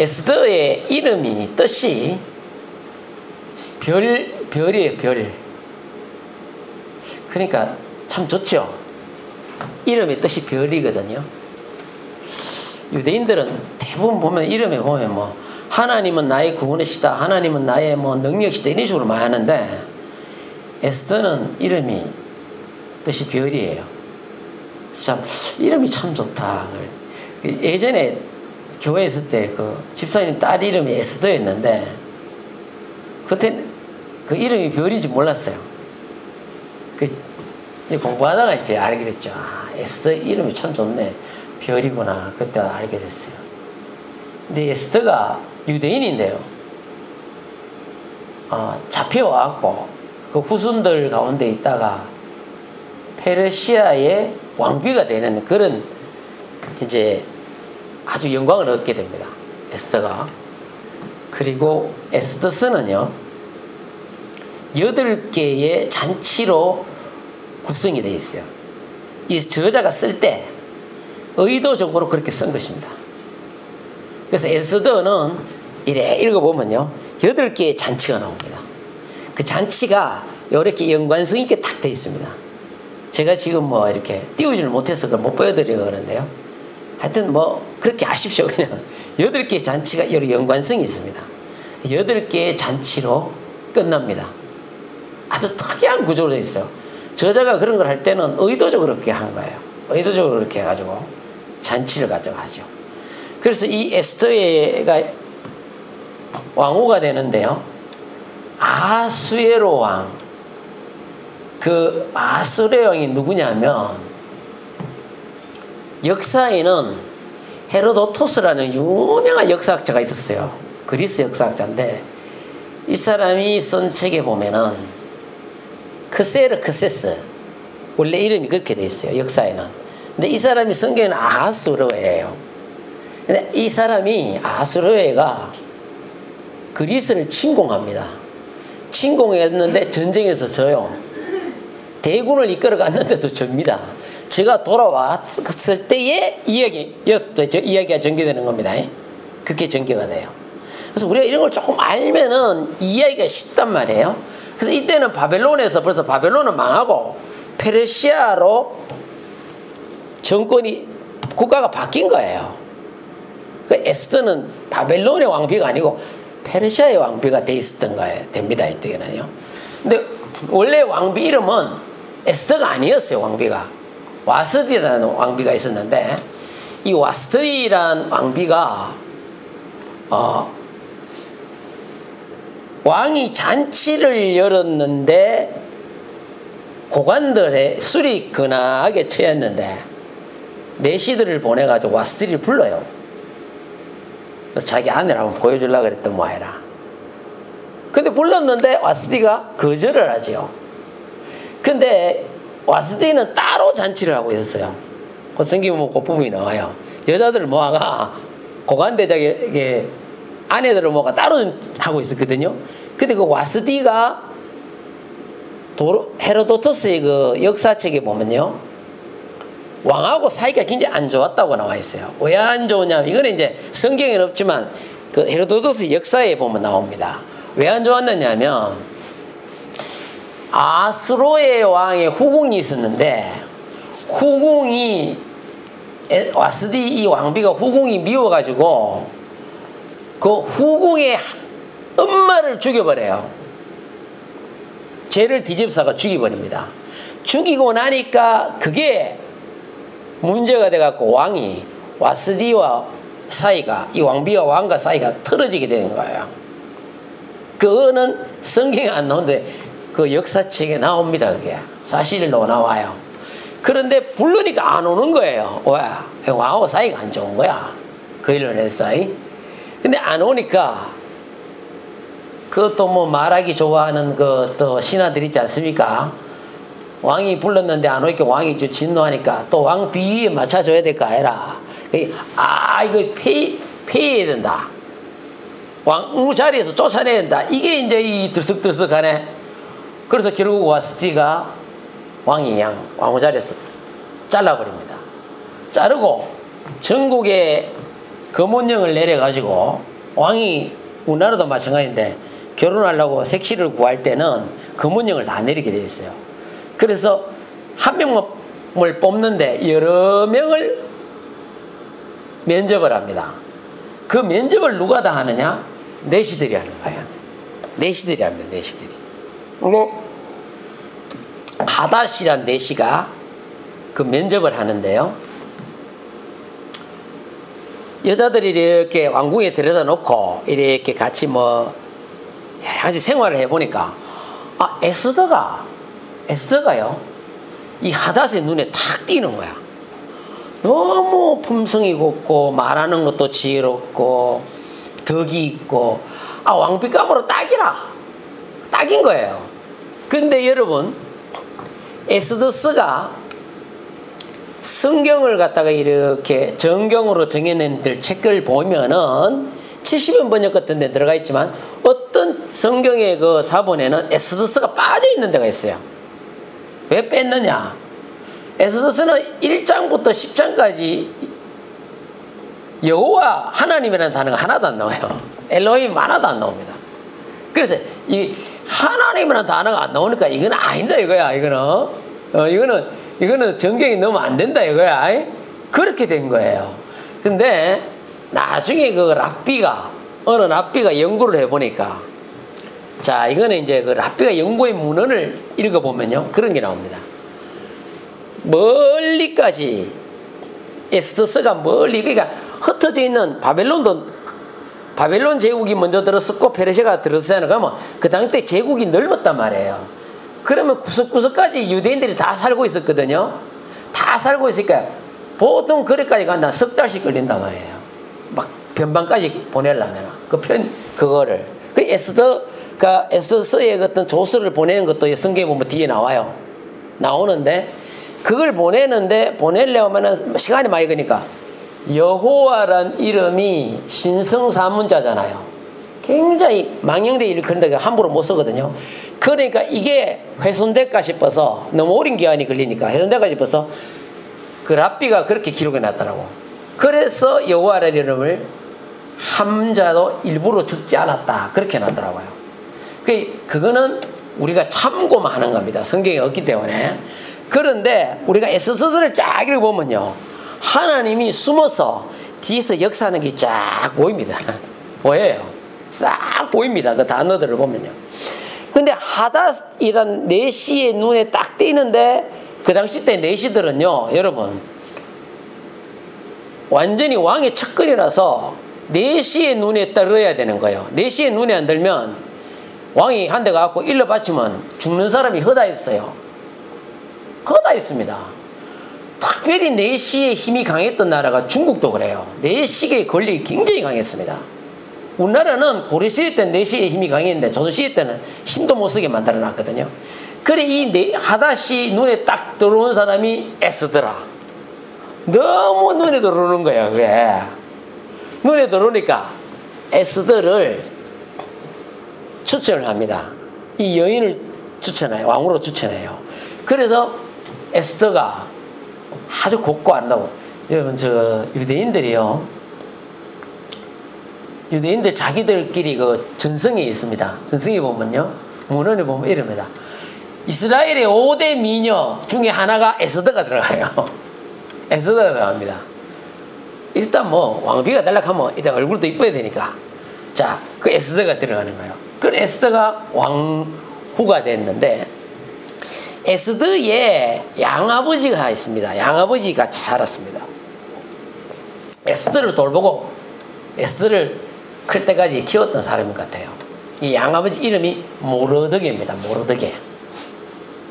에스더의 이름이 뜻이 별이에요, 별. 그러니까 참 좋죠. 이름의 뜻이 별이거든요. 유대인들은 대부분 보면 이름에 보면 뭐 하나님은 나의 구원이시다, 하나님은 나의 뭐 능력이시다 이런 식으로 많이 하는데 에스더는 이름이 뜻이 별이에요. 참 이름이 참 좋다. 예전에 교회에 있을 때 그 집사님 딸 이름이 에스더였는데 그때 그 이름이 별인지 몰랐어요. 공부하다가 이제 알게 됐죠. 아, 에스더 이름이 참 좋네. 별이구나. 그때 알게 됐어요. 근데 에스더가 유대인인데요. 잡혀와갖고 그 후손들 가운데 있다가 페르시아의 왕비가 되는 그런 이제 아주 영광을 얻게 됩니다. 에스더가. 그리고 에스더서는요 8개의 잔치로 구성이 되어 있어요. 이 저자가 쓸 때 의도적으로 그렇게 쓴 것입니다. 그래서 에스더는 이래 읽어보면요 8개의 잔치가 나옵니다. 그 잔치가 이렇게 연관성 있게 딱 되어 있습니다. 제가 지금 뭐 이렇게 띄우지를 못해서 그걸 못 보여드리려고 하는데요. 하여튼 뭐 그렇게 아십시오. 그냥 8개의 잔치가 여러 연관성이 있습니다. 8개의 잔치로 끝납니다. 아주 특이한 구조로 되어 있어요. 저자가 그런 걸 할 때는 의도적으로 그렇게 한 거예요. 의도적으로 그렇게 해가지고 잔치를 가져가죠. 그래서 이 에스더가 왕후가 되는데요. 아수에로 왕. 그 아수에로 왕이 누구냐면 역사에는 헤로도토스라는 유명한 역사학자가 있었어요. 그리스 역사학자인데 이 사람이 쓴 책에 보면은 크세르크세스 원래 이름이 그렇게 돼 있어요. 역사에는. 근데 이 사람이 성경에는 아하스로에예요. 근데 이 사람이 아하스로에가 그리스를 침공합니다. 침공했는데 전쟁에서 져요. 대군을 이끌어 갔는데도 접니다. 제가 돌아왔을 때의 이야기가 전개되는 겁니다. 그렇게 전개가 돼요. 그래서 우리가 이런 걸 조금 알면은 이야기가 쉽단 말이에요. 그래서 이때는 바벨론에서 벌써 바벨론은 망하고 페르시아로 국가가 바뀐 거예요. 그 에스더는 바벨론의 왕비가 아니고 페르시아의 왕비가 돼 있었던 거예요. 됩니다. 이때는요. 근데 원래 왕비 이름은 에스더가 아니었어요. 왕비가 와스디라는 왕비가 있었는데 이 와스디라는 왕비가 왕이 잔치를 열었는데 고관들의 술이 근하게 처했는데 내시들을 보내가지고 와스디를 불러요. 그래서 자기 아내를 한번 보여주려고 그랬던 모양이라. 근데 불렀는데 와스디가 거절을 하죠. 근데 와스디는 따로 잔치를 하고 있었어요. 그 성경에 보면 그 부분이 나와요. 여자들을 모아가 고관대장에게 아내들을 모아가 따로 하고 있었거든요. 근데 그 와스디가 헤로도토스의 그 역사책에 보면요 왕하고 사이가 굉장히 안 좋았다고 나와 있어요. 왜 안 좋으냐면 이거는 이제 성경에는 없지만 그 헤로도토스 역사에 보면 나옵니다. 왜 안 좋았느냐면 아수로의 왕의 후궁이 있었는데 후궁이 와스디 이 왕비가 후궁이 미워가지고 그 후궁의 엄마를 죽여버려요. 죄를 뒤집어서 죽여버립니다. 죽이고 나니까 그게 문제가 돼갖고 왕이 와스디와 사이가 이 왕비와 왕과 사이가 틀어지게 되는 거예요. 그거는 성경에 안 나오는데 그 역사책에 나옵니다. 그게 사실로 나와요. 그런데 부르니까 안 오는 거예요. 왜? 왕하고 사이가 안 좋은 거야. 그 일을 했어. 근데 안 오니까 그것도 뭐 말하기 좋아하는 그 또 신하들 있지 않습니까? 왕이 불렀는데 안 오니까 왕이 좀 진노하니까 또 왕 비위에 맞춰줘야 될 거 아니라 이거 폐해야 된다. 왕 자리에서 쫓아내야 된다. 이게 이제 이 들썩들썩하네. 그래서 결국 와스디가 왕이 왕후 자리에서 잘라버립니다. 자르고 전국에 검문령을 내려가지고 왕이 우리나라도 마찬가지인데 결혼하려고 색시를 구할 때는 검은령을 다 내리게 돼 있어요. 그래서 한 명을 뽑는데 여러 명을 면접을 합니다. 그 면접을 누가 다 하느냐? 내시들이 하는 거야. 내시들이 합니다. 내시들이. 하닷이란 내시가 그 면접을 하는데요. 여자들이 이렇게 왕궁에 들여다 놓고 이렇게 같이 뭐 여러 가지 생활을 해보니까 에스더가요 이 하닷의 눈에 탁 띄는 거야. 너무 품성이 곱고 말하는 것도 지혜롭고 덕이 있고 왕비감으로 딱인 거예요. 근데 여러분 에스더스가 성경을 갖다가 이렇게 정경으로 정해낸 책을 보면은 70년 번역 같은 데 들어가 있지만 어떤 성경의 그 사본에는 에스더스가 빠져 있는 데가 있어요. 왜 뺐느냐? 에스더스는 1장부터 10장까지 여호와 하나님이라는 단어가 하나도 안 나와요. 엘로힘 하나도 안 나옵니다. 그래서 이 하나님이라는 단어가 안 나오니까 이건 아니다 이거야. 이거는 정경이 넣으면 안 된다 이거야. 그렇게 된 거예요. 근데 나중에 그 어느 랍비가 연구를 해보니까 자 이거는 이제 그 랍비가 연구의 문헌을 읽어보면요 그런 게 나옵니다. 멀리까지 에스더스가 그러니까 흩어져 있는 바벨론 제국이 먼저 들었었고 페르시아가 들었잖아요. 그러면 그 당시 제국이 넓었단 말이에요. 그러면 구석구석까지 유대인들이 다 살고 있었거든요. 다 살고 있으니까 보통 거리까지 간다 석 달씩 걸린단 말이에요. 막 변방까지 보내려면 그거를 그 에스더스의 어떤 조서를 보내는 것도 성경에 보면 뒤에 나오는데 그걸 보내려면 시간이 많이 걸리니까 여호와란 이름이 신성사문자잖아요. 굉장히 망령되게 일컬는데 함부로 못 쓰거든요. 그러니까 이게 훼손될까 싶어서 너무 오랜 기간이 걸리니까 훼손될까 싶어서 그 랍비가 그렇게 기록해 놨더라고. 그래서 여호와라는 이름을 함자도 일부러 적지 않았다 그렇게 해놨더라고요. 그거는 우리가 참고만 하는 겁니다. 성경에 없기 때문에. 그런데 우리가 에스더스를 쫙 읽어보면요 하나님이 숨어서 뒤에서 역사하는 게 쫙 보입니다. 보여요. 싹 보입니다. 그 단어들을 보면요. 근데 하닷이란 내시의 눈에 딱 띄는데 그 당시 때 내시들은요 여러분 완전히 왕의 척걸이라서 내시의 눈에 떨어야 되는 거예요. 내시의 눈에 안 들면 왕이 한 대 가갖고 일러 바치면 죽는 사람이 허다 있어요. 허다 있습니다. 특별히 내시의 힘이 강했던 나라가 중국도 그래요. 내시의 권력이 굉장히 강했습니다. 우리나라는 고려시대 때는 내시의 힘이 강했는데 조선시대 때는 힘도 못 쓰게 만들어 놨거든요. 그래 이 하닷이 눈에 딱 들어온 사람이 에스더라. 너무 눈에 들어오는 거예요. 그게 눈에 들어오니까 에스더를 추천을 합니다. 이 여인을 추천해요. 왕으로 추천해요. 그래서 에스더가 아주 곱고 아름다워. 여러분 유대인들 자기들끼리 그 전성이 있습니다. 전성에 보면요 문헌에 보면 이럽니다. 이스라엘의 5대 미녀 중에 하나가 에스더가 들어가요. 에스더가 들어갑니다. 일단 뭐 왕비가 달락하면 일단 얼굴도 이뻐야 되니까 자 그 에스더가 들어가는 거예요. 그 에스더가 왕후가 됐는데 에스더의 양아버지가 있습니다. 양아버지 같이 살았습니다. 에스더를 돌보고 에스더를 클 때까지 키웠던 사람 같아요. 이 양아버지 이름이 모르드게입니다. 모르드게.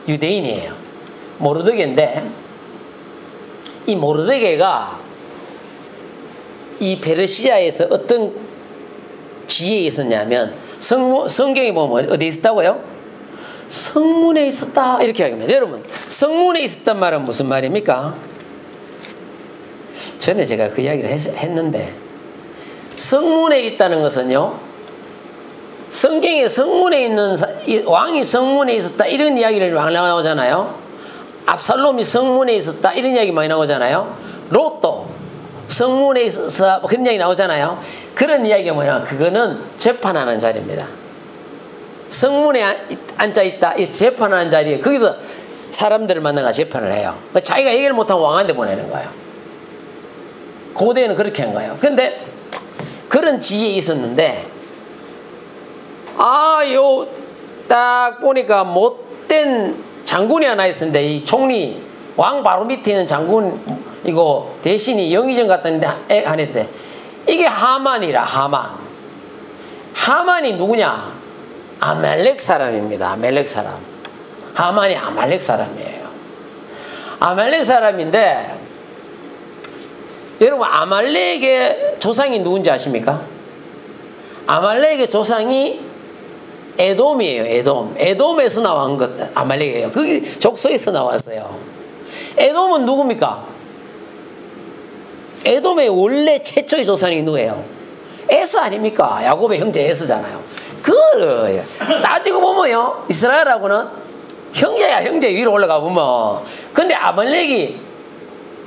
유대인이에요. 모르드게인데 이 모르드게가 이 페르시아에서 어떤 지혜에 있었냐면 성경에 보면 어디에 있었다고요? 성문에 있었다 이렇게 하겠습니다. 여러분 성문에 있었단 말은 무슨 말입니까? 전에 제가 그 이야기를 했는데 성문에 있다는 것은요 성경에 성문에 있는 왕이 성문에 있었다 이런 이야기를 많이 나오잖아요. 압살롬이 성문에 있었다 이런 이야기 많이 나오잖아요. 롯도 성문에 있어서 그런 이야기 나오잖아요. 그런 이야기가 뭐냐, 그거는 재판하는 자리입니다. 성문에 앉아있다, 이 재판하는 자리에 거기서 사람들을 만나가 재판을 해요. 자기가 얘기를 못하면 왕한테 보내는 거예요. 고대에는 그렇게 한 거예요. 근데 그런 지위에 있었는데, 딱 보니까 못된 장군이 하나 있었는데, 이 총리 왕 바로 밑에 있는 장군 이거 대신이 영의정 같은 애 하나 있었는데, 이게 하만이라. 하만이 누구냐? 아말렉 사람입니다. 아말렉 사람. 하만이 아말렉 사람이에요. 아말렉 사람인데, 여러분 아말렉의 조상이 누군지 아십니까? 아말렉의 조상이 에돔이에요. 에돔에서 나온 것 아말렉이에요. 그게 족속에서 나왔어요. 에돔은 누굽니까? 에돔의 원래 최초의 조상이 누구예요? 에서 아닙니까? 야곱의 형제 에서잖아요. 그거예요. 따지고 보면요, 이스라엘하고는 형제야. 형제 위로 올라가 보면. 근데 아말렉이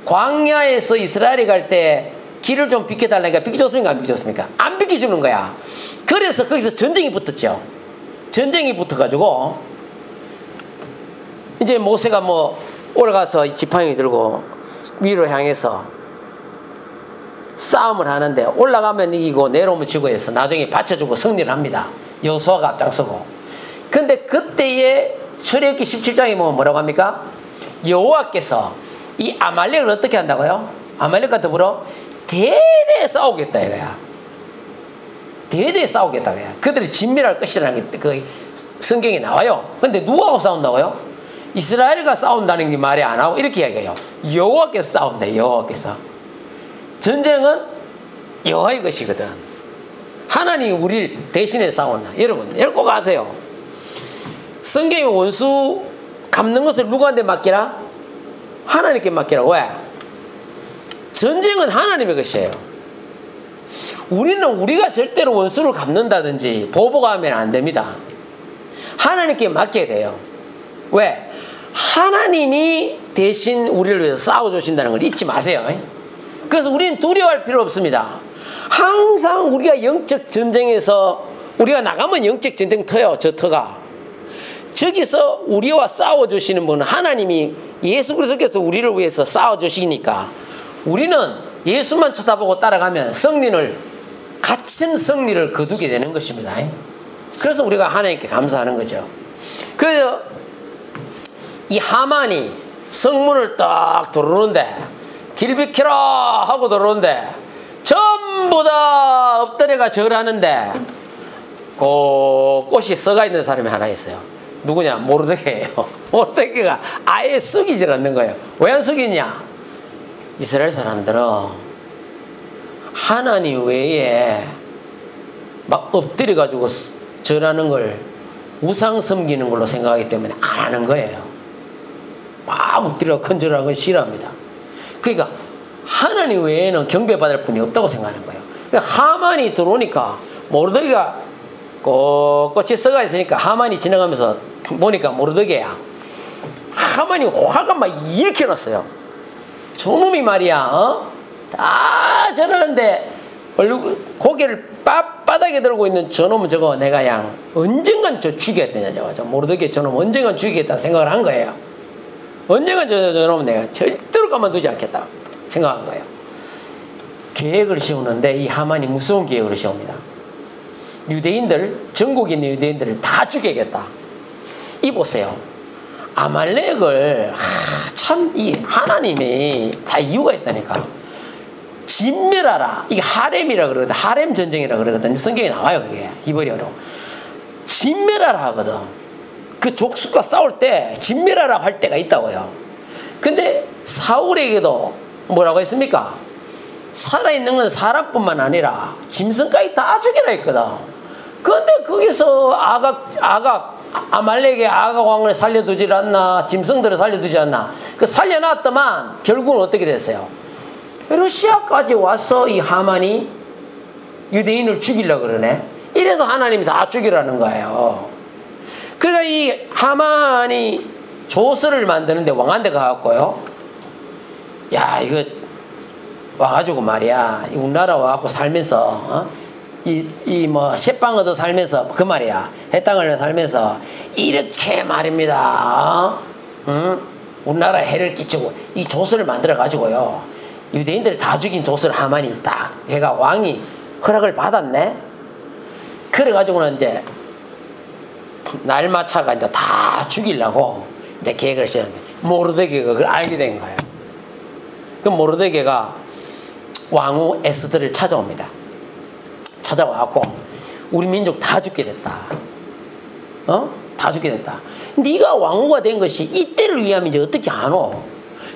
광야에서 이스라엘이 갈 때 길을 좀 비켜달라니까 비켜줬습니까? 안 비켜줬습니까? 안 비켜주는 거야. 그래서 거기서 전쟁이 붙었죠. 전쟁이 붙어가지고 이제 모세가 올라가서 지팡이 들고 위로 향해서 싸움을 하는데, 올라가면 이기고 내려오면 지고 해서 나중에 받쳐주고 승리를 합니다. 여호수아가 앞장서고. 근데 그때의 출애굽기 17장에 보면 뭐라고 합니까? 여호와께서 이 아말렉을 어떻게 한다고요? 아말렉과 더불어 대대 싸우겠다 이거야. 대대 싸우겠다 이거야. 그들이 진멸할 것이라는 게 그 성경에 나와요. 근데 누구하고 싸운다고요? 이스라엘과 싸운다는 게 말이 안 하고 이렇게 이야기해요. 여호와께서 싸운다. 여호와께서. 전쟁은 여호와의 것이거든. 하나님이 우리를 대신해 싸운다. 여러분 꼭 아세요. 성경의 원수 갚는 것을 누구한테 맡기라? 하나님께 맡기라고. 왜? 전쟁은 하나님의 것이에요. 우리는 우리가 절대로 원수를 갚는다든지 보복하면 안 됩니다. 하나님께 맡겨야 돼요. 왜? 하나님이 대신 우리를 위해서 싸워주신다는 걸 잊지 마세요. 그래서 우리는 두려워할 필요 없습니다. 항상 우리가 영적 전쟁에서 우리가 나가면 영적 전쟁 터요. 저 터가. 저기서 우리와 싸워주시는 분은 하나님이 예수 그리스도께서 우리를 위해서 싸워주시니까 우리는 예수만 쳐다보고 따라가면 갇힌 승리를 거두게 되는 것입니다. 그래서 우리가 하나님께 감사하는 거죠. 그래서 이 하만이 성문을 딱 들어오는데, 길 비켜라 하고 들어오는데 전부 다 엎드려가 절하는데 꽃이 썩어 있는 사람이 하나 있어요. 누구냐? 모르드게예요. 모르드게가 아예 숙이질 않는 거예요. 왜 안 숙이냐? 이스라엘 사람들은 하나님 외에 막 엎드려 가지고 절하는 걸 우상 섬기는 걸로 생각하기 때문에 안 하는 거예요. 막 엎드려 큰절하는 건 싫어합니다. 그러니까 하나님 외에는 경배받을 분이 없다고 생각하는 거예요. 그러니까 하만이 들어오니까 모르드게가 꼿꼿이 썩어 있으니까 하만이 지나가면서 보니까 모르드게야. 하만이 화가 막 일으켜놨어요. 저놈이 말이야, 다 저러는데 고개를 바닥에 들고 있는 저놈은 저거 내가 언젠간 죽이겠다. 저 모르드게 저놈 언젠간 죽이겠다 생각을 한 거예요. 언젠간 저놈은 내가 절대로 가만두지 않겠다 생각한 거예요. 계획을 세우는데 이 하만이 무서운 계획을 세웁니다. 전국에 있는 유대인들을 다 죽여야겠다. 이 보세요. 아말렉을 이 하나님이 다 이유가 있다니까. 진멸하라. 이게 하렘이라 그러거든. 하렘 전쟁이라 그러거든. 성경에 나와요. 그게 히브리어로 진멸하라 하거든. 그 족속과 싸울 때 진멸하라 할 때가 있다고요. 근데 사울에게도 뭐라고 했습니까? 살아있는 건 사람뿐만 아니라 짐승까지 다 죽이라 했거든. 근데 거기서 아말렉의 아각 왕을 살려두질 않나, 짐승들을 살려두지 않나. 그 살려놨더만 결국은 어떻게 됐어요? 러시아까지 와서 이 하만이 유대인을 죽이려고 그러네. 이래서 하나님이 다 죽이라는 거예요. 그러니까 이 하만이 조서를 만드는데 왕한테 가갖고요, 야 이거 와가지고 말이야, 우리나라 와갖고 살면서 뭐 새빵 얻어 살면서 그 말이야. 해땅을 살면서 이렇게 말입니다. 우리나라 해를 끼치고 이 조서를 만들어 가지고요. 유대인들이 다 죽인 조서를 하만이 딱 해가 왕이 허락을 받았네. 그래 가지고는 이제 날마차가 이제 다 죽이려고 이제 계획을 세웠는데 모르드게가 그걸 알게 된 거예요. 그 모르드게가 왕후 에스더를 찾아옵니다. 찾아와갖고 우리 민족 다 죽게 됐다. 다 죽게 됐다. 네가 왕후가 된 것이 이때를 위함인지 어떻게 아노?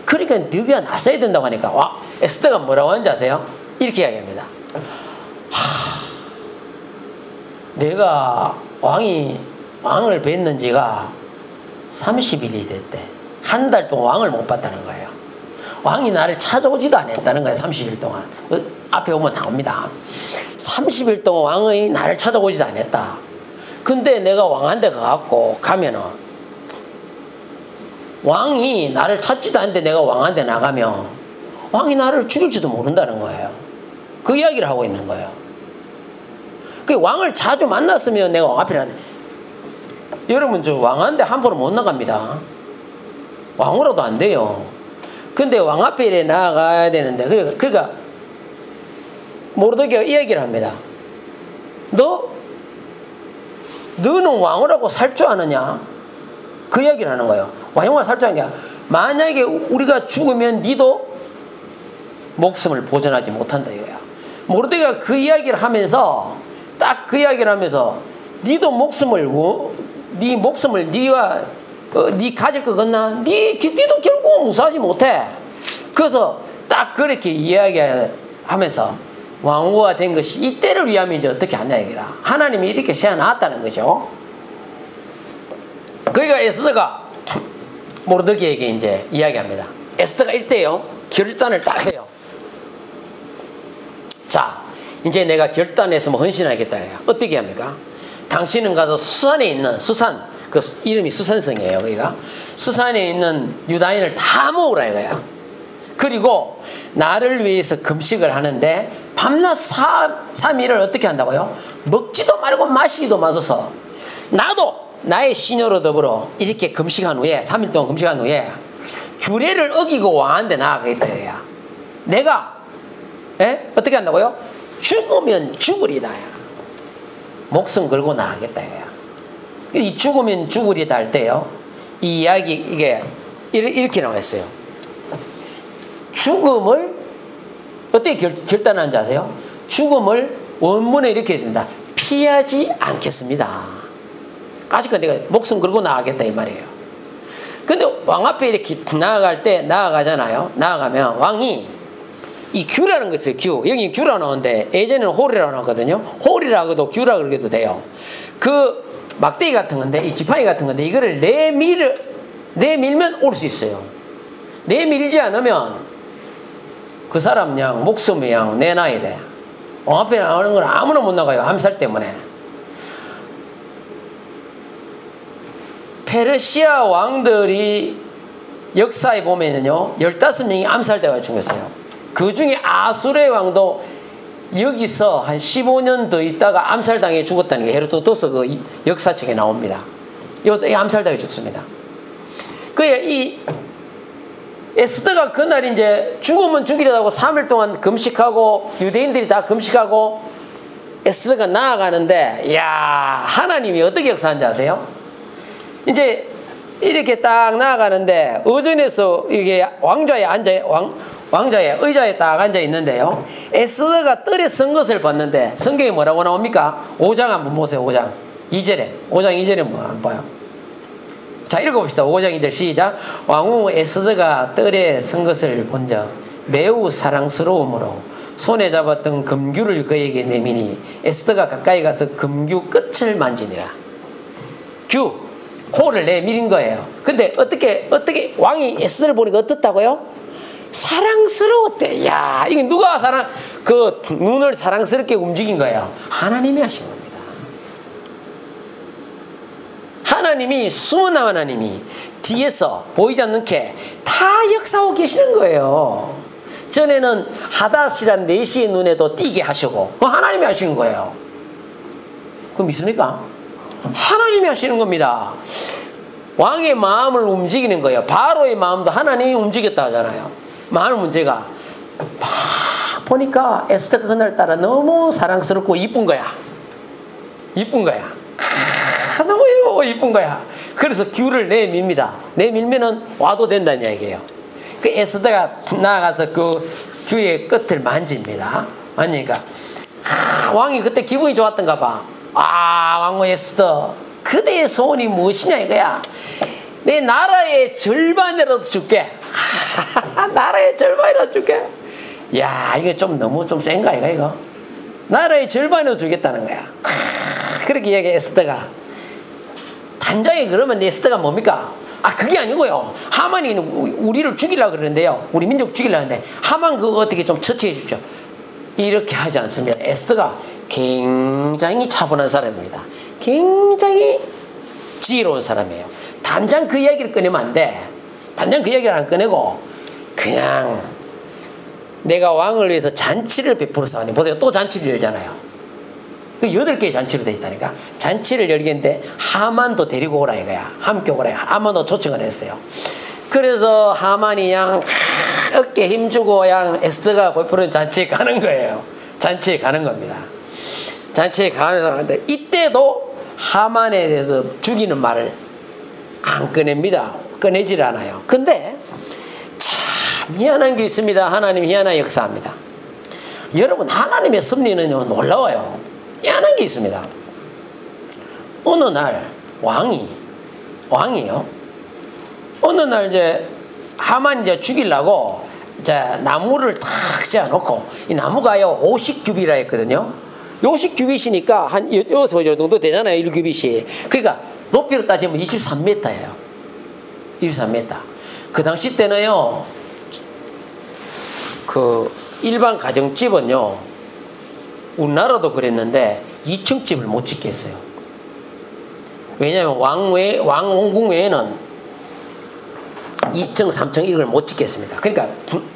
그러니까 네가 나서야 된다고 하니까 에스더가 뭐라고 하는지 아세요? 이렇게 이야기합니다. 내가 왕을 뵀는 지가 30일이 됐대. 한 달 동안 왕을 못 봤다는 거예요. 왕이 나를 찾아오지도 않았다는 거예요. 30일 동안. 앞에 오면 나옵니다. 30일 동안 왕이 나를 찾아오지도 않았다. 근데 내가 왕한테 가면은 왕이 나를 찾지도 않는데 내가 왕한테 나가면 왕이 나를 죽일지도 모른다는 거예요. 그 이야기를 하고 있는 거예요. 그 왕을 자주 만났으면 내가 왕 앞에 나는데 여러분 저 왕한테 함부로 못 나갑니다. 왕으로도 안 돼요. 근데 왕 앞에 이래 나가야 되는데 그러니까 모르드게가 이 얘기를 합니다. 너는 왕으로고 살 줄 아느냐? 그 이야기를 하는 거예요. 왕으로 살 줄 아느냐? 만약에 우리가 죽으면 니도 목숨을 보존하지 못한다 이거야. 모르드게가 그 이야기를 하면서 딱 그 이야기를 하면서 니도 목숨을 네가 네 가질 거 같나? 니도 결국 무사하지 못해. 그래서 딱 그렇게 이야기하면서 왕후가 된 것이 이때를 위함이지 어떻게 하냐 얘기라. 하나님이 이렇게 세워놨다는 거죠. 그러니까 에스더가 모르드게에게 이제 이야기합니다. 에스더가 이때요 결단을 딱 해요. 자, 이제 내가 결단해서 뭐 헌신하겠다 해요. 어떻게 합니까? 당신은 가서 수산에 있는 수산, 그 이름이 수산성이에요. 그러니까 수산에 있는 유다인을 다 모으라 이거야. 그리고 나를 위해서 금식을 하는데 밤낮 3일을 어떻게 한다고요? 먹지도 말고 마시기도 마셔서 나도 나의 시녀로 더불어 이렇게 금식한 후에 3일 동안 금식한 후에 규례를 어기고 왕한테 나아가겠다 이거야. 내가 어떻게 한다고요? 죽으면 죽으리다. 목숨 걸고 나가겠다. 이 죽으면 죽으리다 할 때요. 이 이야기 이게 이렇게 나와 있어요. 죽음을 어떻게 결단하는지 아세요? 죽음을 원문에 이렇게 했습니다. 피하지 않겠습니다. 아직까지 내가 목숨 걸고 나가겠다 이 말이에요. 근데 왕 앞에 이렇게 나아가잖아요. 나아가면 왕이 이 규라는 거 있어요. 규. 여기 규라 나오는데 예전에는 홀이라고 나왔거든요. 홀이라고도 규라 그러기도 돼요. 그 막대기 같은 건데 이 지팡이 같은 건데 이거를 내밀면 올 수 있어요. 내밀지 않으면 그 사람 그냥 목숨 그냥 내놔야 돼. 왕 앞에 나오는 건 아무나 못 나가요. 암살 때문에. 페르시아 왕들이 역사에 보면은요 15명이 암살되어 죽었어요. 그 중에 아수르의 왕도 여기서 한 15년 더 있다가 암살당해 죽었다는 게 헤로도토스 그 역사책에 나옵니다. 이 암살당해 죽습니다. 그래 이 에스더가 그날 이제 죽으면 죽이려고 3일 동안 금식하고 유대인들이 다 금식하고 에스더가 나아가는데 이야 하나님이 어떻게 역사하는지 아세요? 이제 이렇게 딱 나아가는데 어전에서 이게 왕자의 의자에 딱 앉아 있는데요. 에스더가 뜰에 선 것을 봤는데 성경에 뭐라고 나옵니까? 5장 한번 보세요. 5장 2절에 뭐 안 봐요? 자 읽어봅시다. 5장 2절 시작. 왕후 에스더가 뜰에 선 것을 본적 매우 사랑스러움으로 손에 잡았던 금규를 그에게 내미니 에스더가 가까이 가서 금규 끝을 만지니라. 호를 내밀인 거예요. 근데 어떻게 왕이 에스더를 보니까 어떻다고요? 사랑스러웠대. 야, 이게 누가 그 눈을 사랑스럽게 움직인 거예요? 하나님이 하신 겁니다. 하나님이 숨은 하나님이 뒤에서 보이지 않는 게 다 역사하고 계시는 거예요. 전에는 하닷이란 메시의 눈에도 띄게 하시고 하나님이 하시는 거예요. 그거 믿습니까? 하나님이 하시는 겁니다. 왕의 마음을 움직이는 거예요. 바로의 마음도 하나님이 움직였다 하잖아요. 많은 문제가 보니까 에스더가 그날따라 너무 사랑스럽고 이쁜 거야. 이쁜 거야. 너무 이쁜 거야. 그래서 귤을 내밉니다. 내밀면은 와도 된다는 얘기예요. 그 에스더가 나아가서 그 귤의 끝을 만집니다. 만지니까 왕이 그때 기분이 좋았던가 봐. 왕후 에스더, 그대의 소원이 무엇이냐 이거야. 내 나라의 절반이라도 줄게. 나라의 절반이라도 줄게. 야, 이거 좀 너무 좀 센가 이거. 나라의 절반이라도 주겠다는 거야. 그렇게 얘기해 에스더가. 단장에 그러면 에스더가 뭡니까? 그게 아니고요. 하만이 우리를 죽이려고 그러는데요. 우리 민족 죽이려고 하는데 하만 그거 어떻게 좀 처치해 주십시오. 이렇게 하지 않습니다. 에스더가 굉장히 차분한 사람입니다. 굉장히 지혜로운 사람이에요. 단장 그 이야기를 꺼내면 안 돼. 단장 그 이야기를 안 꺼내고 그냥 내가 왕을 위해서 잔치를 베풀어서 하네. 보세요. 또 잔치를 열잖아요. 그 8개의 잔치로 돼 있다니까. 잔치를 열겠는데 하만도 데리고 오라 이거야. 함께 오라. 하만도 초청을 했어요. 그래서 하만이 어깨 힘주고 에스더가 베푸는 잔치에 가는 거예요. 잔치에 가는 겁니다. 잔치에 가는데 이때도 하만에 대해서 죽이는 말을 안 꺼냅니다. 꺼내질 않아요. 근데 참 희한한 게 있습니다. 하나님 희한한 역사합니다. 여러분, 하나님의 섭리는 놀라워요. 희한한 게 있습니다. 어느 날 왕이요. 어느 날 이제 하만 이제 죽이려고 나무를 탁 세워놓고, 이 나무가요 50규빗이라 했거든요. 50규빗이니까 한 여기서 요 정도 되잖아요. 1규빗이. 그러니까 높이로 따지면 23m예요. 23m. 그 당시 때는요, 그 일반 가정집은요, 우리나라도 그랬는데 2층 집을 못 짓게 했어요. 왜냐하면 왕궁 외에는 2층, 3층 이걸 못 짓겠습니다. 그러니까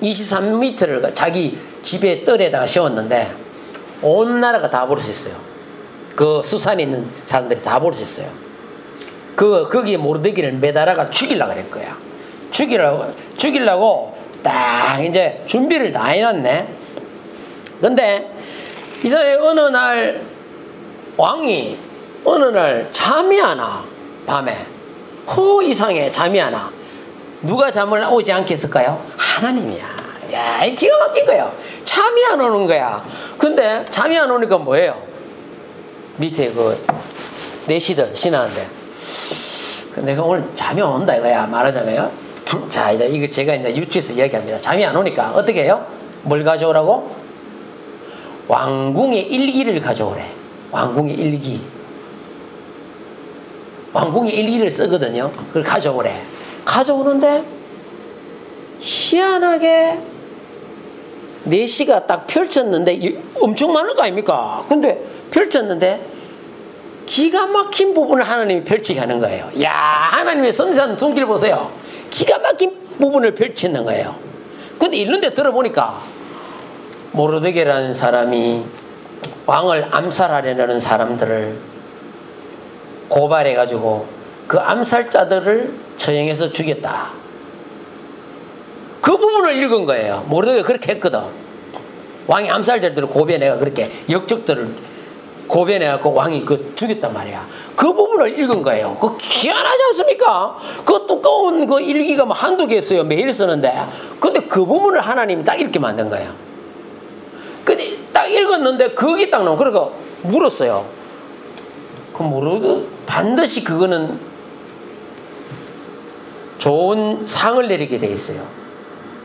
23m를 자기 집에 뜰에다가 세웠는데 온 나라가 다 볼 수 있어요. 그 수산에 있는 사람들이 다 볼 수 있어요. 거기에 모르드기를 매달아가 죽이려고 그럴 거야. 죽이려고 딱 이제 준비를 다 해놨네. 근데 이제 어느 날 왕이 어느 날 잠이 안 와. 밤에 이상해. 잠이 안 와. 누가 잠을 오지 않게 했을까요? 하나님이야. 야, 기가 막힌 거야. 잠이 안 오는 거야. 근데 잠이 안 오니까 뭐예요? 밑에 내시들 신하는데 내가 오늘 잠이 온다 이거야. 말하자면요. 자, 이제 제가 이제 유치해서 이야기합니다. 잠이 안 오니까 어떻게 해요? 뭘 가져오라고? 왕궁의 일기를 가져오래. 왕궁의 일기. 왕궁의 일기를 쓰거든요. 그걸 가져오래. 가져오는데 희한하게 내시가 딱 펼쳤는데 엄청 많은 거 아닙니까? 근데 펼쳤는데 기가 막힌 부분을 하나님이 펼치게 하는 거예요. 야, 하나님의 섬세한 손길 보세요. 기가 막힌 부분을 펼치는 거예요. 근데 읽는데 들어보니까 모르드게라는 사람이 왕을 암살하려는 사람들을 고발해가지고 그 암살자들을 처형해서 죽였다. 그 부분을 읽은 거예요. 모르드게가 그렇게 했거든. 왕이 암살자들을 고변해가 그렇게 역적들을 고변해갖고 왕이 죽였단 말이야. 그 부분을 읽은 거예요. 그거 희한하지 않습니까? 그 두꺼운 그 일기가 뭐 한두 개 써요. 매일 쓰는데. 근데 그 부분을 하나님이 딱 읽게 만든 거예요. 근데 딱 읽었는데 그게 딱 나오고 그러니까 물었어요. 반드시 그거는 좋은 상을 내리게 돼 있어요.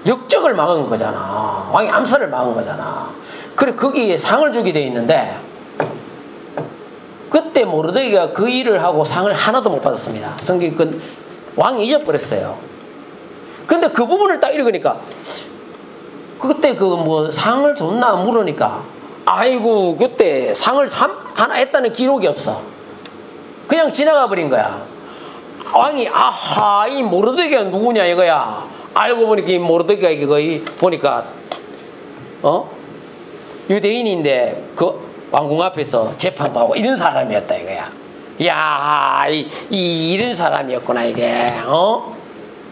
역적을 막은 거잖아. 왕이 암살을 막은 거잖아. 그래 거기에 상을 주게 돼 있는데 그때 모르드게가 그 일을 하고 상을 하나도 못 받았습니다. 성경이 왕이 잊어버렸어요. 근데 그 부분을 딱 읽으니까 그때 상을 줬나 물으니까 아이고 그때 상을 하나 했다는 기록이 없어. 그냥 지나가 버린 거야. 왕이 아하 이 모르드게가 누구냐 이거야. 알고 보니까 이 모르드게가 보니까 유대인인데 그 왕궁 앞에서 재판도 하고 이런 사람이었다 이거야. 야, 이런 사람이었구나 이게.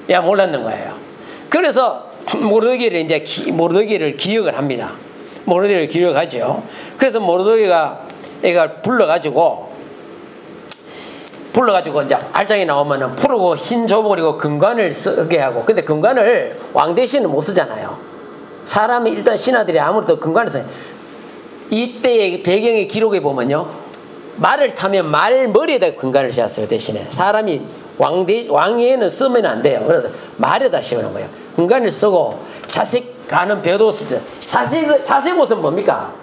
야, 몰랐는 거예요. 그래서 모르드게를 이제 모르드게를 기억을 합니다. 모르드게를 기억하죠. 그래서 모르드게가 애가 불러가지고 이제 알장이 나오면은 푸르고 흰 조복이고 금관을 쓰게 하고, 근데 금관을 왕 대신은 못 쓰잖아요. 사람이 일단 신하들이 아무래도 금관을 써요. 이때의 배경의 기록에 보면요, 말을 타면 말 머리에다 금관을 씌웠어요. 대신에 사람이 왕위에는 쓰면 안 돼요. 그래서 말에다 씌우는 거예요. 금관을 쓰고 자색 가는 배도 쓸 때, 자색 옷은 뭡니까?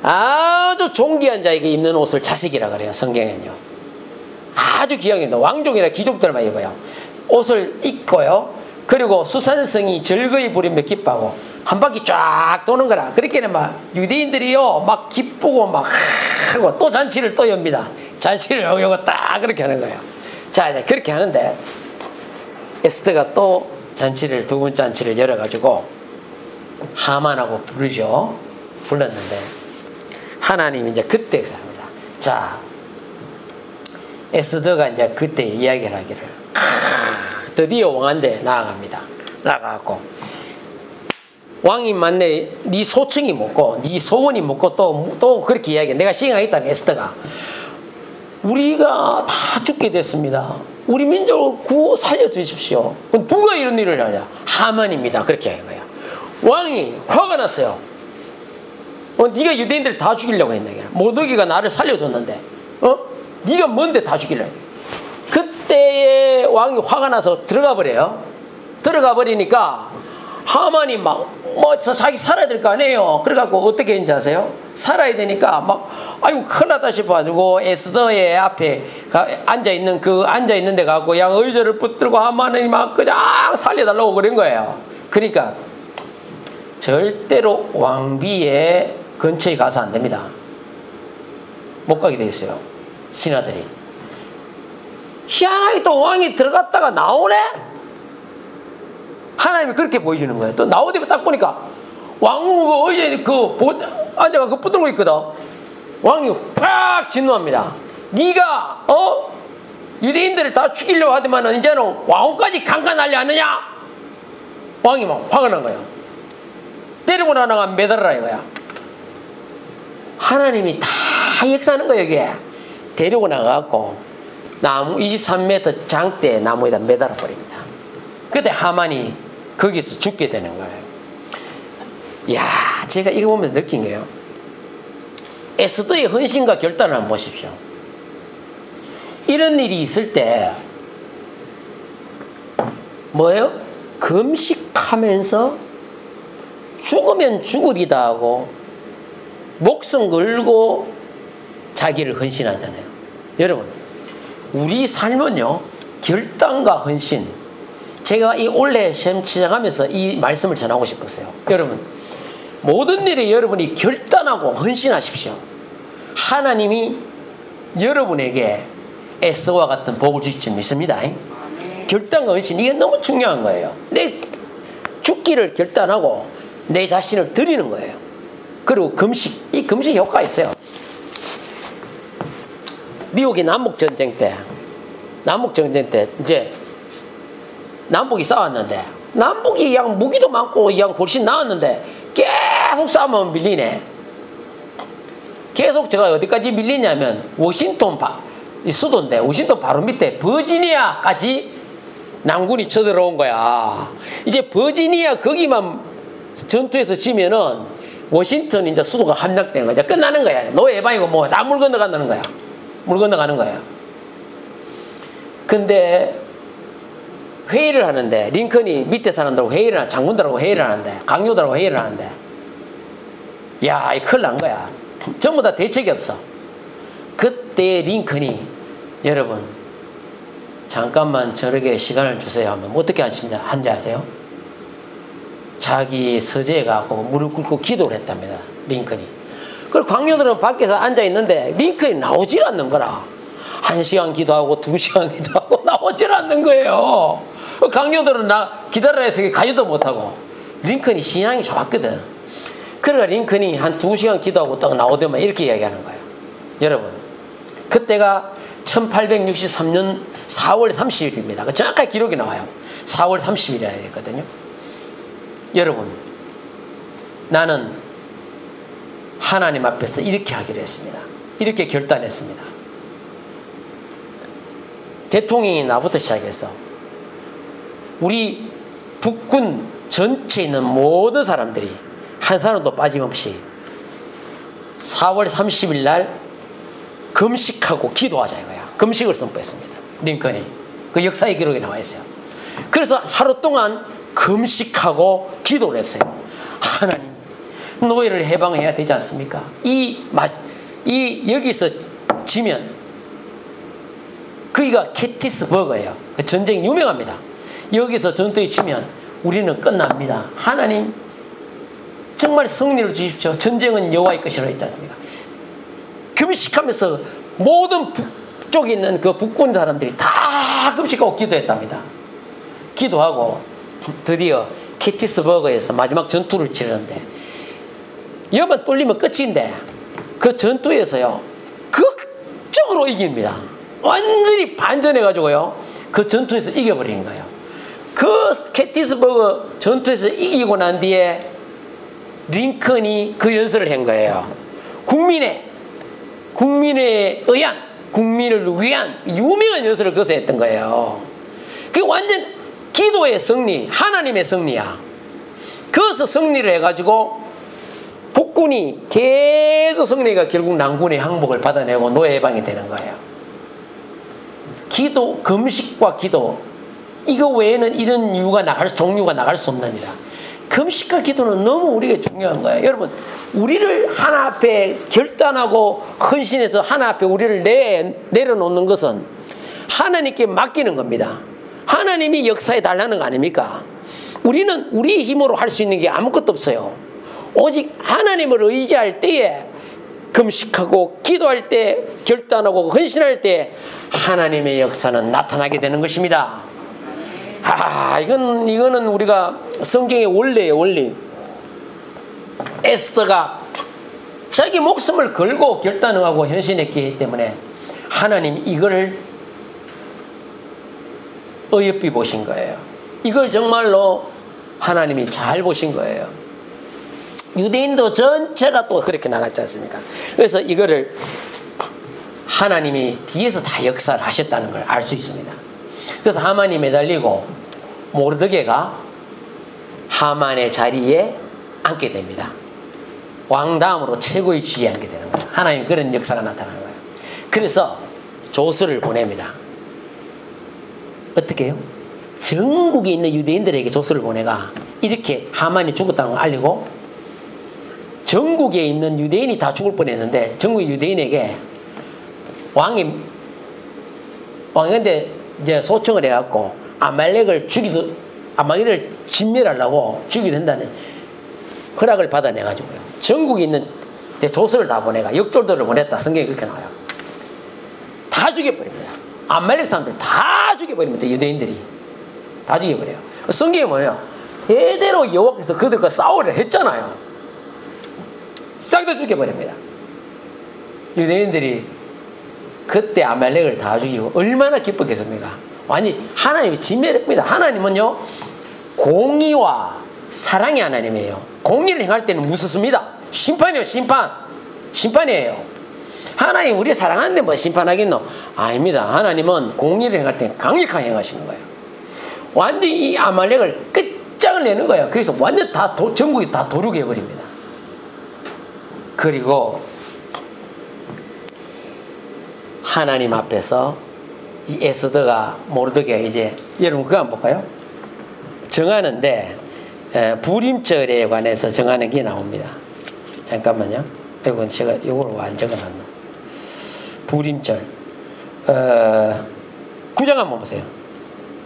아주 존귀한 자에게 입는 옷을 자색이라 그래요. 성경에는요. 아주 귀하게 왕족이나 귀족들만 입어요. 옷을 입고요. 그리고 수산성이 즐거이 부리며 기뻐하고 한 바퀴 쫙 도는 거라. 그렇게는 막 유대인들이요 막 기쁘고 막 하고 또 잔치를 또 엽니다. 잔치를 요거 딱 그렇게 하는 거예요. 자, 이제 그렇게 하는데 에스더가 또 잔치를, 두 번째 잔치를 열어가지고 하만하고 부르죠. 불렀는데 하나님이 이제 그때 합니다. 자, 에스더가 이제 그때 이야기를 하기를, 드디어 왕한테 나아갑니다. 나아가고 왕이 맞네, 네 소청이 묻고 네 소원이 묻고 또 그렇게 이야기해. 내가 시행하겠다는 에스더가, 우리가 다 죽게 됐습니다. 우리 민족을 구워 살려주십시오. 그럼 누가 이런 일을 하냐? 하만입니다. 그렇게 한 거야. 왕이 화가 났어요. 네가 유대인들 다 죽이려고 했네. 모르드게가 나를 살려줬는데 네가 뭔데 다 죽이려고. 그때에 왕이 화가 나서 들어가 버려요. 들어가 버리니까 하만이 막 자기 살아야 될 거 아니에요. 그래갖고 어떻게 했는지 아세요? 살아야 되니까 막 아이고 큰일 났다 싶어가지고 에스더의 앞에 앉아있는데 가고 양 의자를 붙들고 하만이 막 그냥 살려달라고 그런 거예요. 그러니까 절대로 왕비의 근처에 가서 안 됩니다. 못 가게 돼 있어요. 신하들이. 희한하게 또 왕이 들어갔다가 나오네? 하나님이 그렇게 보여주는 거예요. 또 나오더니 딱 보니까 왕후가 의자에 앉아가 붙들고 있거든. 왕이 팍 진노합니다. 네가 유대인들을 다 죽이려고 하더만 이제는 왕후까지 강간하려 하느냐? 왕이 막 화가 난 거예요. 때리고 나가 매달아라 이거야. 하나님이 다 역사하는 거예요. 이게 데리고 나가갖고 나무 23m 장대 나무에다 매달아 버립니다. 그때 하만이 거기서 죽게 되는 거예요. 이야, 제가 이거 보면서 느낀 게요, 에스더의 헌신과 결단을 한번 보십시오. 이런 일이 있을 때 뭐예요? 금식하면서 죽으면 죽으리다 하고 목숨 걸고 자기를 헌신하잖아요. 여러분, 우리 삶은요, 결단과 헌신. 제가 이 올해 시험 시작하면서 이 말씀을 전하고 싶었어요. 여러분, 모든 일에 여러분이 결단하고 헌신하십시오. 하나님이 여러분에게 에스더와 같은 복을 주실 줄 믿습니다. 결단과 헌신, 이게 너무 중요한 거예요. 내 죽기를 결단하고 내 자신을 드리는 거예요. 그리고 금식, 이 금식 효과가 있어요. 미국이 남북전쟁 때 이제 남북이 싸웠는데, 남북이 그냥 무기도 많고 그냥 훨씬 나왔는데 계속 싸우면 밀리네. 계속 제가 어디까지 밀리냐면 워싱턴 수도인데 워싱턴 바로 밑에 버지니아까지 남군이 쳐들어온 거야. 이제 버지니아 거기만 전투에서 지면은 워싱턴 이제 수도가 함락되는 거야. 이제 끝나는 거야. 노예방이고 뭐 다 물 건너간다는 거야. 물 건너가는 거야. 근데 회의를 하는데, 링컨이 밑에 사람들하고 회의를, 장군들하고 회의를 하는데, 강요들하고 회의를 하는데, 야, 이 큰일 난 거야. 전부 다 대책이 없어. 그때 링컨이, 여러분 잠깐만 저에게 시간을 주세요 하면 어떻게 한지 아세요? 자기 서재에 가고 무릎 꿇고 기도를 했답니다. 링컨이. 그리고 광녀들은 밖에서 앉아있는데 링컨이 나오질 않는 거라. 1시간 기도하고 2시간 기도하고 나오질 않는 거예요. 강요들은 나 기다려야 해서 가지도 못하고. 링컨이 신앙이 좋았거든. 그러니까 링컨이 한 2시간 기도하고 딱 나오더만 이렇게 이야기하는 거예요. 여러분, 그때가 1863년 4월 30일입니다. 정확하게 기록이 나와요. 4월 30일이라 했거든요. 여러분, 나는 하나님 앞에서 이렇게 하기로 했습니다. 이렇게 결단했습니다. 대통령이 나부터 시작해서 우리 북군 전체에 있는 모든 사람들이 한 사람도 빠짐없이 4월 30일 날 금식하고 기도하자 이거야. 금식을 선포했습니다. 링컨이. 그 역사의 기록에 나와 있어요. 그래서 하루 동안 금식하고 기도를 했어요. 하나님, 노예를 해방해야 되지 않습니까? 여기서 지면, 거기가 캐티스버그예요. 그 전쟁이 유명합니다. 여기서 전투에 지면 우리는 끝납니다. 하나님, 정말 승리를 주십시오. 전쟁은 여호와의 것이라 했지 않습니까? 금식하면서 모든 북쪽에 있는 그 북군 사람들이 다 금식하고 기도했답니다. 기도하고 드디어 캐티스버그에서 마지막 전투를 치르는데, 여번 뚫리면 끝인데 그 전투에서요 극적으로 이깁니다. 완전히 반전해가지고요 그 전투에서 이겨버린 거예요. 그 캐티스버그 전투에서 이기고 난 뒤에 링컨이 그 연설을 한 거예요. 국민에 의한, 국민을 위한 유명한 연설을 거기서 했던 거예요. 그게 완전 기도의 승리, 하나님의 승리야. 거기서 승리를 해가지고 북군이 계속 승리가 결국 난군의 항복을 받아내고 노예 해방이 되는 거예요. 기도, 금식과 기도, 이거 외에는 이런 종류가 나갈 수 없느니라. 금식과 기도는 너무 우리에게 중요한 거예요. 여러분, 우리를 하나 앞에 결단하고 헌신해서 하나 앞에 우리를 내려놓는 것은 하나님께 맡기는 겁니다. 하나님이 역사해 달라는 거 아닙니까? 우리는 우리 힘으로 할 수 있는 게 아무것도 없어요. 오직 하나님을 의지할 때에, 금식하고 기도할 때, 결단하고 헌신할 때 하나님의 역사는 나타나게 되는 것입니다. 이거는 우리가 성경의 원리예요, 원리. 에스더가 자기 목숨을 걸고 결단하고 헌신했기 때문에 하나님 이걸 어여삐 보신 거예요. 이걸 정말로 하나님이 잘 보신 거예요. 유대인도 전체가 또 그렇게 나갔지 않습니까? 그래서 이거를 하나님이 뒤에서 다 역사를 하셨다는 걸 알 수 있습니다. 그래서 하만이 매달리고 모르드게가 하만의 자리에 앉게 됩니다. 왕 다음으로 최고의 지위에 앉게 되는 거예요. 하나님 그런 역사가 나타나는 거예요. 그래서 조서를 보냅니다. 어떻게 해요? 전국에 있는 유대인들에게 조서를 보내가 이렇게 하만이 죽었다는 걸 알리고, 전국에 있는 유대인이 다 죽을 뻔했는데 전국 유대인에게 왕이 근데 이제 소청을 해갖고 아말렉을 진멸하려고 죽이도 된다는 허락을 받아내가지고요 전국에 있는 조서를 다 보내가 역졸들을 보냈다. 성경에 그렇게 나와요. 다 죽여버립니다. 아말렉 사람들 다 죽여버립니다. 유대인들이 다 죽여버려요. 성경에 뭐예요? 대대로 여호와께서 그들과 싸우려 했잖아요. 싹 다 죽여버립니다. 유대인들이 그때 아말렉을 다 죽이고 얼마나 기뻤겠습니까? 완전히 하나님이 진멸했습니다. 하나님은요 공의와 사랑의 하나님이에요. 공의를 행할 때는 무섭습니다. 심판이에요. 심판이에요. 하나님 우리 사랑하는데 뭐 심판하겠노? 아닙니다. 하나님은 공의를 행할 때 강력하게 행하시는 거예요. 완전히 이 아말렉을 끝장을 내는 거예요. 그래서 완전 다 전국이 다 도륙해버립니다. 그리고 하나님 앞에서 이 에스더가 모르드게가 이제 여러분 그거 한번 볼까요? 정하는데 불임절에 관해서 정하는 게 나옵니다. 잠깐만요. 이건 제가 이걸 안 적어놨나? 불임절 9장 한번 보세요.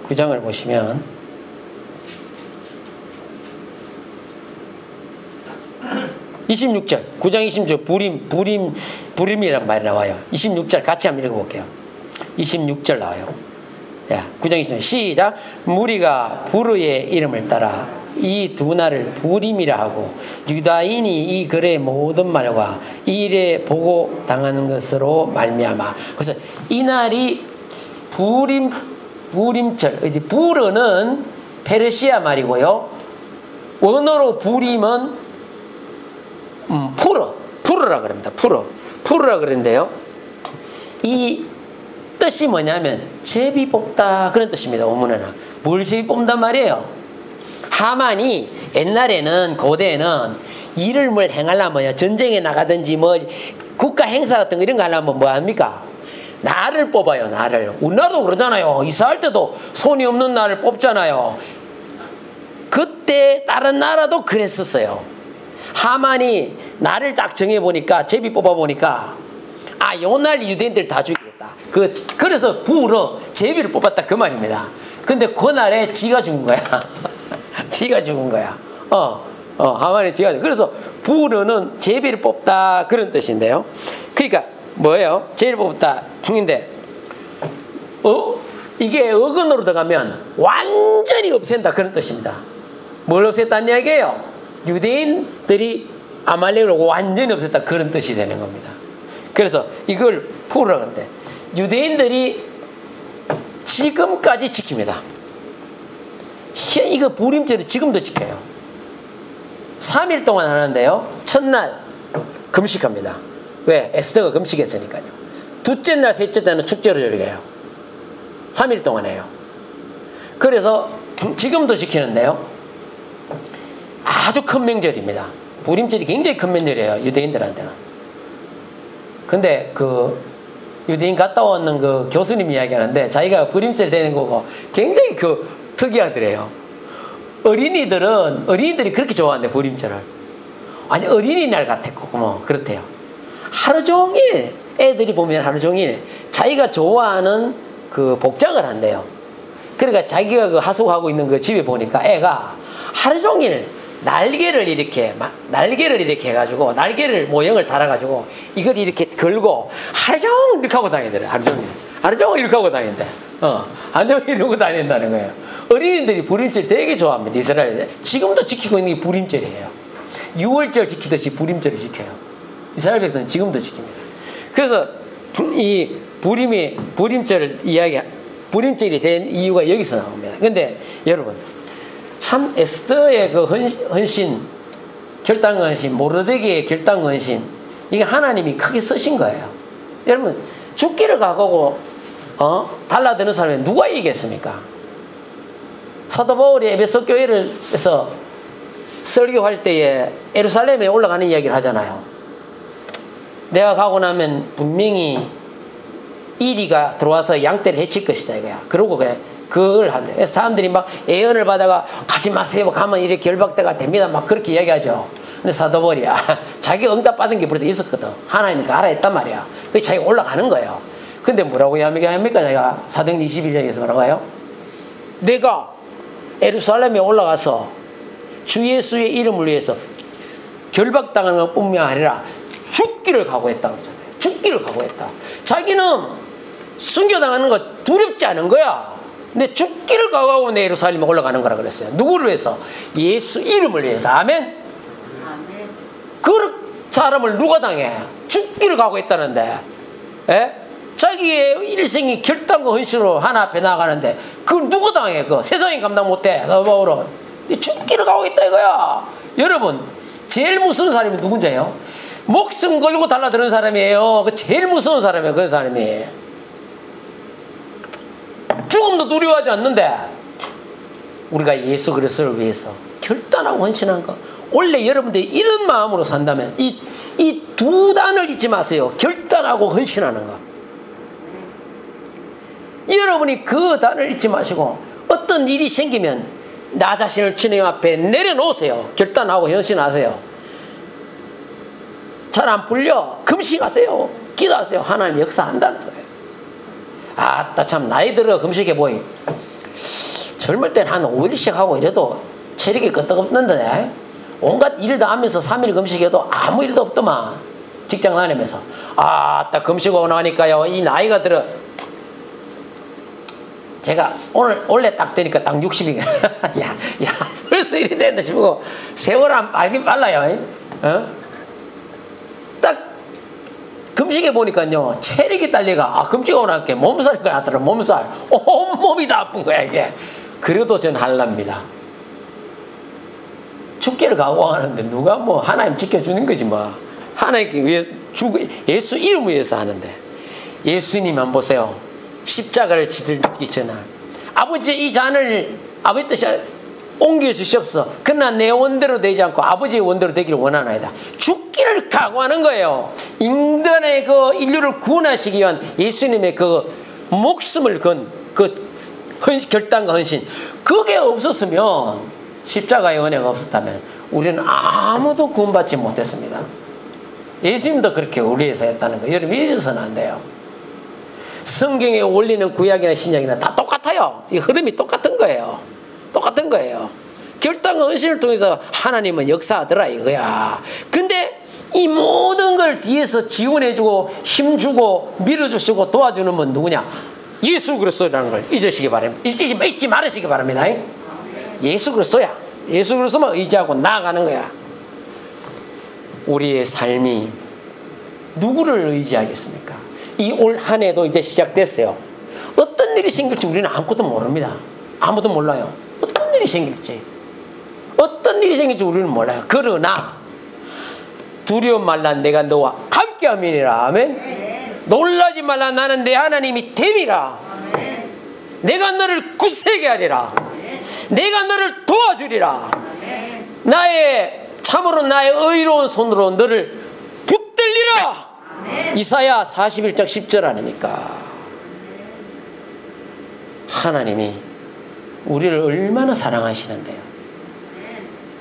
9장을 보시면 26절 9장 26절 불임이란 말이 나와요. 26절 같이 한번 읽어볼게요. 26절 나와요. 자, 9장 26절 시작. 무리가 부르의 이름을 따라 이 두 날을 부림이라 하고 유다인이 이 글의 모든 말과 이 일에 보고 당하는 것으로 말미암아. 그래서 이 날이 부림절. 부르는 페르시아 말이고요. 원어로 부림은 푸르라 그럽니다. 푸르라 그러는데요. 이 뜻이 뭐냐면 제비 뽑다 그런 뜻입니다. 원문에는 뭘 제비 뽑는단 말이에요. 하만이 옛날에는 고대에는 일을 뭘 행하려면 전쟁에 나가든지 뭐 국가 행사 같은 거 이런 거 하려면 뭐 합니까? 나를 뽑아요. 나를. 우리나라도 그러잖아요. 이사할 때도 손이 없는 나를 뽑잖아요. 그때 다른 나라도 그랬었어요. 하만이 나를 딱 정해보니까 제비 뽑아보니까 아, 요날 유대인들 다 죽이겠다. 그래서 부러 제비를 뽑았다 그 말입니다. 근데 그날에 지가 죽은 거야. 지가 죽은 거야. 하만이 지가. 그래서 부르는 제비를 뽑다 그런 뜻인데요. 그러니까 뭐예요? 제비를 뽑다 중인데 이게 어근으로 들어가면 완전히 없앤다 그런 뜻입니다. 뭘 없앴다는 이야기예요? 유대인들이 아말렉을 완전히 없앴다 그런 뜻이 되는 겁니다. 그래서 이걸 푸르라고 하는데 유대인들이 지금까지 지킵니다. 이거 부림절을 지금도 지켜요. 3일 동안 하는데요. 첫날 금식합니다. 왜? 에스더가 금식했으니까요. 둘째 날, 셋째 날은 축제로 즐겨요. 3일 동안 해요. 그래서 지금도 지키는데요. 아주 큰 명절입니다. 부림절이 굉장히 큰 명절이에요. 유대인들한테는. 근데 그 유대인 갔다 왔는 그 교수님 이야기하는데 자기가 부림절 되는 거고 굉장히 특이하더래요. 어린이들이 그렇게 좋아한대 부림절을. 아니 어린이날 같았고 뭐 그렇대요. 하루 종일 애들이 보면 하루 종일 자기가 좋아하는 그 복장을 한대요. 그러니까 자기가 그 하숙하고 있는 그 집에 보니까 애가 하루 종일 날개를 이렇게 해가지고 날개를 모형을 달아가지고 이걸 이렇게 걸고 하루 종일 이렇게 하고 다니더래. 하루 종일 이렇게 하고 다닌대. 하루 종일 이러고 다닌다는 거예요. 어린이들이 부림절 되게 좋아합니다. 이스라엘에. 지금도 지키고 있는 게 부림절이에요. 6월절 지키듯이 부림절을 지켜요. 이스라엘 백성은 지금도 지킵니다. 그래서 이 부림절이 된 이유가 여기서 나옵니다. 근데 여러분 참 에스더의 그 헌신, 결단 헌신, 모르드게의 결단 헌신, 이게 하나님이 크게 쓰신 거예요. 여러분 죽기를 각오하고 달라드는 사람이 누가 이기겠습니까? 사도 바울이 에베소 교회에서 설교할 때에 예루살렘에 올라가는 이야기를 하잖아요. 내가 가고 나면 분명히 이리가 들어와서 양떼를 해칠 것이다 이거야. 그러고 그걸 한대. 그래서 사람들이 막 예언을 받아가 가지 마세요. 가면 이렇게 결박대가 됩니다. 막 그렇게 이야기하죠. 근데 사도 바울이 자기가 응답받은 게 벌써 있었거든. 하나님이 가라 했단 말이야. 그래서 자기가 올라가는 거예요. 근데 뭐라고 합니까? 자기가 사도행전 21장에서 뭐라고 해요? 내가 예루살렘에 올라가서 주 예수의 이름을 위해서 결박당하는 것뿐만 아니라 죽기를 각오했다고 그러잖아요. 죽기를 각오했다. 자기는 순교당하는 거 두렵지 않은 거야. 근데 죽기를 각오하고 내 예루살렘에 올라가는 거라 그랬어요. 누구를 위해서? 예수 이름을 위해서. 아멘? 그 사람을 누가 당해? 죽기를 각오했다는데. 에? 자기의 일생이 결단과 헌신으로 하나 앞에 나가는데 그걸 누가 당해? 세상이 감당 못해. 바울은 죽기를 각오했다 이거야. 여러분 제일 무서운 사람이 누군지요? 목숨 걸고 달라드는 사람이에요. 그 제일 무서운 사람이에요. 그 사람이 죽음도 두려워하지 않는데 우리가 예수 그리스도를 위해서 결단하고 헌신한 거. 원래 여러분들이 이런 마음으로 산다면 이 두 단을 잊지 마세요. 결단하고 헌신하는 거. 여러분이 그 단을 잊지 마시고 어떤 일이 생기면 나 자신을 주님 앞에 내려놓으세요. 결단하고 헌신하세요. 잘 안 풀려 금식하세요. 기도하세요. 하나님 역사한다는 거예요. 아따 참 나이 들어 금식해 보이. 젊을 땐 한 5일씩 하고 이래도 체력이 끄떡없는데 온갖 일 다 하면서 3일 금식해도 아무 일도 없더만. 직장 다니면서 아따 금식하고 나니까요 이 나이가 들어 제가 원래 딱 되니까 딱 60이 야 벌써 이리 됐나 싶고 세월 안 빨긴 빨라요. 딱 금식에 보니까요 체력이 딸려가 금식 오나게 몸살이 나더라. 몸살 온몸이 다 아픈 거야 이게. 그래도 전 할랍니다. 축제를 각오하는데 누가 뭐 하나님 지켜주는 거지 뭐. 하나님께 위해 예수 이름 위해서 하는데 예수님만 보세요. 십자가를 지들기 전에 아버지 이 잔을 아버지 뜻이 옮겨주시옵소서. 그러나 내 원대로 되지 않고 아버지의 원대로 되기를 원하나이다. 죽기를 각오하는 거예요. 인간의 그 인류를 구원하시기 위한 예수님의 그 목숨을 건 그 결단과 헌신, 그게 없었으면, 십자가의 은혜가 없었다면 우리는 아무도 구원받지 못했습니다. 예수님도 그렇게 우리 위해서 했다는 거 여러분 잊어서는 안 돼요. 성경의 원리는 구약이나 신약이나 다 똑같아요. 이 흐름이 똑같은 거예요. 똑같은 거예요. 결단과 헌신을 통해서 하나님은 역사하더라 이거야. 근데 이 모든 걸 뒤에서 지원해주고 힘주고 밀어주시고 도와주는 분 누구냐? 예수 그리스도라는 걸 잊으시기 바랍니다. 잊지 말으시기 바랍니다. 예수 그리스도야. 예수 그리스도만 의지하고 나아가는 거야. 우리의 삶이 누구를 의지하겠습니까? 이 올 한 해도 이제 시작됐어요. 어떤 일이 생길지 우리는 아무것도 모릅니다. 아무도 몰라요. 어떤 일이 생길지 우리는 몰라요. 그러나 두려움 말라 내가 너와 함께 함이니라. 아멘. 놀라지 말라 나는 내 하나님이 됨이라. 내가 너를 굳세게 하리라. 내가 너를 도와주리라. 참으로 나의 의로운 손으로 너를 붙들리라. 이사야 41장 10절 아닙니까? 하나님이 우리를 얼마나 사랑하시는데요.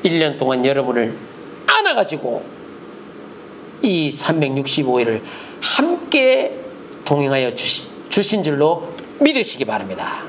1년 동안 여러분을 안아가지고 이 365일을 함께 동행하여 주신 줄로 믿으시기 바랍니다.